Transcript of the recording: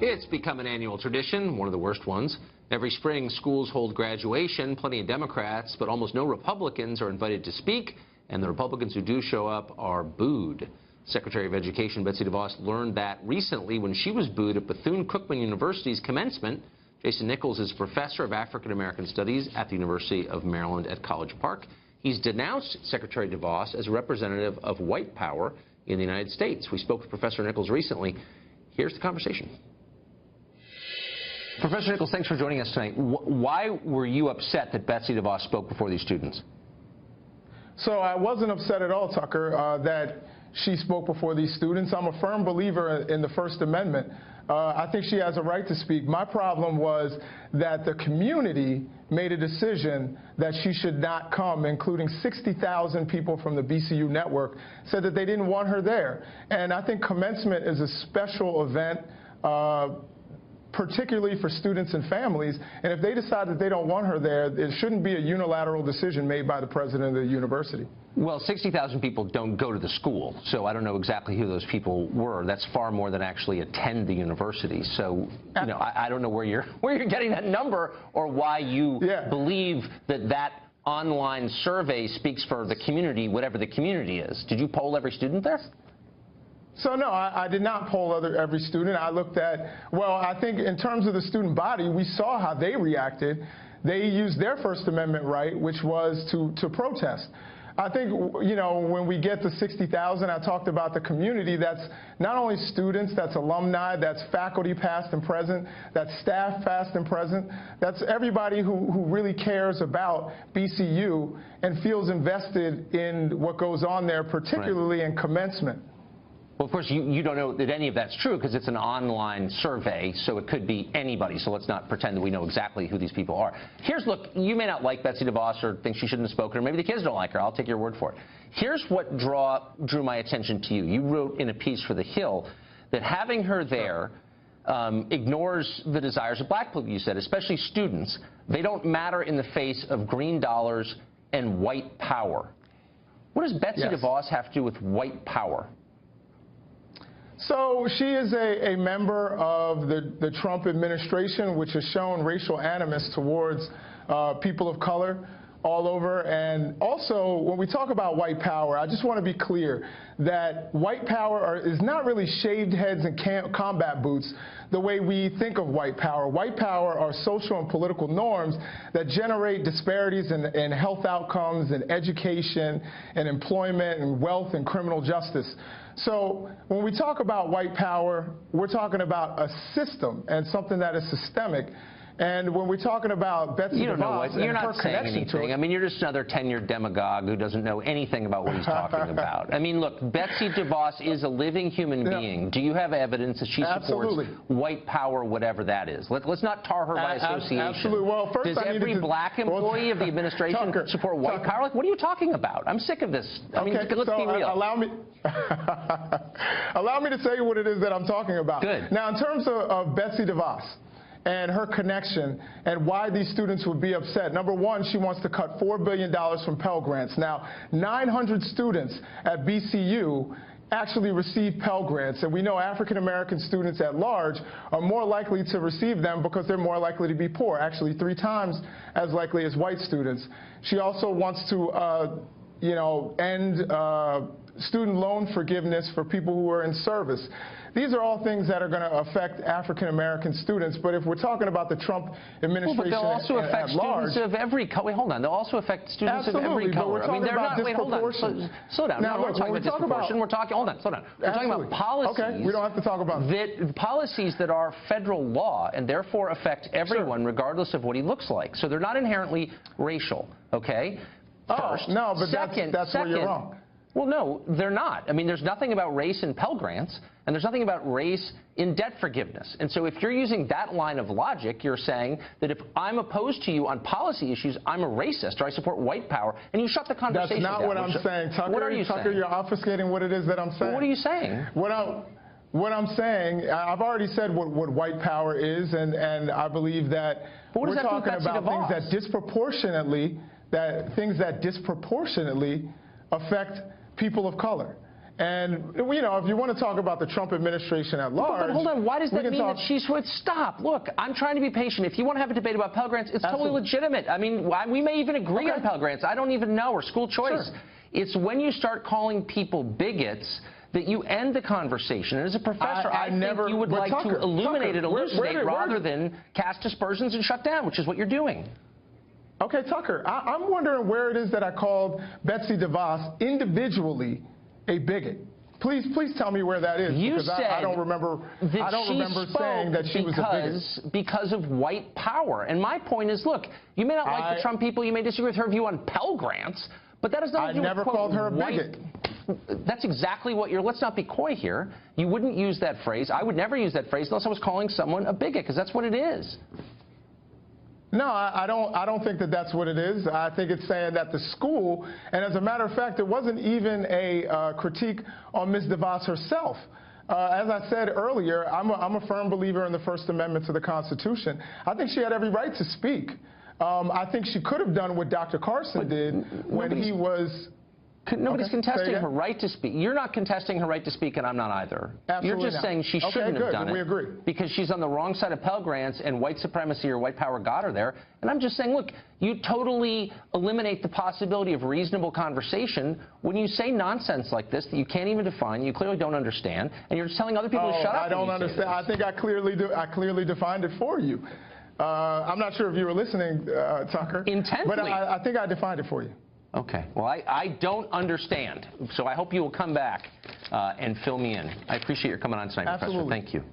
It's become an annual tradition, one of the worst ones. Every spring, schools hold graduation, plenty of Democrats, but almost no Republicans are invited to speak, and the Republicans who do show up are booed. Secretary of Education Betsy DeVos learned that recently when she was booed at Bethune-Cookman University's commencement. Jason Nichols is professor of African American Studies at the University of Maryland at College Park. He's denounced Secretary DeVos as a representative of white power in the United States. We spoke with Professor Nichols recently. Here's the conversation. Professor Nichols, thanks for joining us tonight. Why were you upset that Betsy DeVos spoke before these students? So I wasn't upset at all, Tucker, that she spoke before these students. I'm a firm believer in the First Amendment. I think she has a right to speak. My problem was that the community made a decision that she should not come, including 60,000 people from the BCU network said that they didn't want her there. And I think commencement is a special event, particularly for students and families. And if they decide that they don't want her there, it shouldn't be a unilateral decision made by the president of the university. Well, 60,000 people don't go to the school, so I don't know exactly who those people were. That's far more than actually attend the university. So, you know, I don't know where you're getting that number or why you believe that online survey speaks for the community, whatever the community is. Did you poll every student there? So, no, I did not poll every student. I looked at, well, I think in terms of the student body, we saw how they reacted. They used their First Amendment right, which was to protest. I think, you know, when we get to 60,000, I talked about the community. That's not only students, that's alumni, that's faculty past and present, that's staff past and present. That's everybody who really cares about BCU and feels invested in what goes on there, particularly in commencement. Well, of course, you don't know that any of that's true because it's an online survey, so it could be anybody. So let's not pretend that we know exactly who these people are. Look, you may not like Betsy DeVos or think she shouldn't have spoken, or maybe the kids don't like her. I'll take your word for it. Here's what drew my attention to you. You wrote in a piece for The Hill that having her there ignores the desires of black people, you said, especially students. They don't matter in the face of green dollars and white power. What does Betsy DeVos have to do with white power? So she is a member of the Trump administration, which has shown racial animus towards people of color all over. And also, when we talk about white power, I just want to be clear that white power is not really shaved heads and combat boots the way we think of white power. White power are social and political norms that generate disparities in health outcomes, in education, and employment, and wealth, and criminal justice. So when we talk about white power, we're talking about a system and something that is systemic. And when we're talking about Betsy DeVos and her connection to it, I mean, you're just another tenured demagogue who doesn't know anything about what he's talking about. I mean, look, Betsy DeVos is a living human being. Do you have evidence that she supports white power, whatever that is? Let's not tar her by association. Absolutely. Well, first, does every black employee of the administration support white power? Like, what are you talking about? I'm sick of this. I mean, let's be real. Allow me to tell you what it is that I'm talking about. Good. Now, in terms of Betsy DeVos and her connection and why these students would be upset. Number one, she wants to cut $4 billion from Pell Grants. Now, 900 students at BCU actually receive Pell Grants, and we know African-American students at large are more likely to receive them because they're more likely to be poor, actually 3 times as likely as white students. She also wants to end student loan forgiveness for people who are in service. These are all things that are going to affect African-American students. But if we're talking about the Trump administration but they'll also affect students of every color. Wait, hold on. They'll also affect students of every color. I mean, they're not. Wait, hold on. Slow down. Now, we're talking about disproportion. We're talking. Hold on. Slow down. We're talking about policies. Okay, we don't have to talk about policies that are federal law and therefore affect everyone, regardless of what he looks like. So they're not inherently racial. Okay. First. No, but that's where you're wrong. Well, no, they're not. I mean, there's nothing about race in Pell Grants, and there's nothing about race in debt forgiveness. And so if you're using that line of logic, you're saying that if I'm opposed to you on policy issues, I'm a racist, or I support white power, and you shut the conversation down. That's not what I'm saying, Tucker. What are you saying? Tucker, you're obfuscating what it is that I'm saying. Well, what are you saying? What I'm saying, I've already said what white power is, and I believe that we're talking about things that disproportionately affect people of color. And, you know, if you want to talk about the Trump administration at large... But hold on, why does that mean that she should stop? Look, I'm trying to be patient. If you want to have a debate about Pell Grants, it's totally legitimate. I mean, we may even agree on Pell Grants. I don't even know, or school choice. Sure. It's when you start calling people bigots that you end the conversation. And as a professor, I think you would like to illuminate it, elucidate, rather than cast aspersions and shut down, which is what you're doing. Okay, Tucker, I'm wondering where it is that I called Betsy DeVos individually a bigot. Please tell me where that is. You because said I don't remember saying that she was a bigot. Because of white power. And my point is, look, you may not like the Trump people, you may disagree with her view on Pell Grants, but that is not. I never called her a bigot. That's exactly what you're. Let's not be coy here. You wouldn't use that phrase. I would never use that phrase unless I was calling someone a bigot, because that's what it is. No, I don't think that that's what it is. I think it's saying that the school, and as a matter of fact, it wasn't even a critique on Ms. DeVos herself. As I said earlier, I'm a firm believer in the First Amendment to the Constitution. I think she had every right to speak. I think she could have done what Dr. Carlson did when he was... Nobody's contesting her right to speak. You're not contesting her right to speak, and I'm not either. Absolutely You're just saying she shouldn't have done it. We agree. Because she's on the wrong side of Pell Grants, and white supremacy or white power got her there. And I'm just saying, look, you totally eliminate the possibility of reasonable conversation when you say nonsense like this that you can't even define, you clearly don't understand, and you're just telling other people to shut up. I don't understand. I think I clearly defined it for you. I'm not sure if you were listening, Tucker. Intently. But I think I defined it for you. Okay. Well, I don't understand, so I hope you will come back and fill me in. I appreciate your coming on tonight, Absolutely. Professor. Thank you.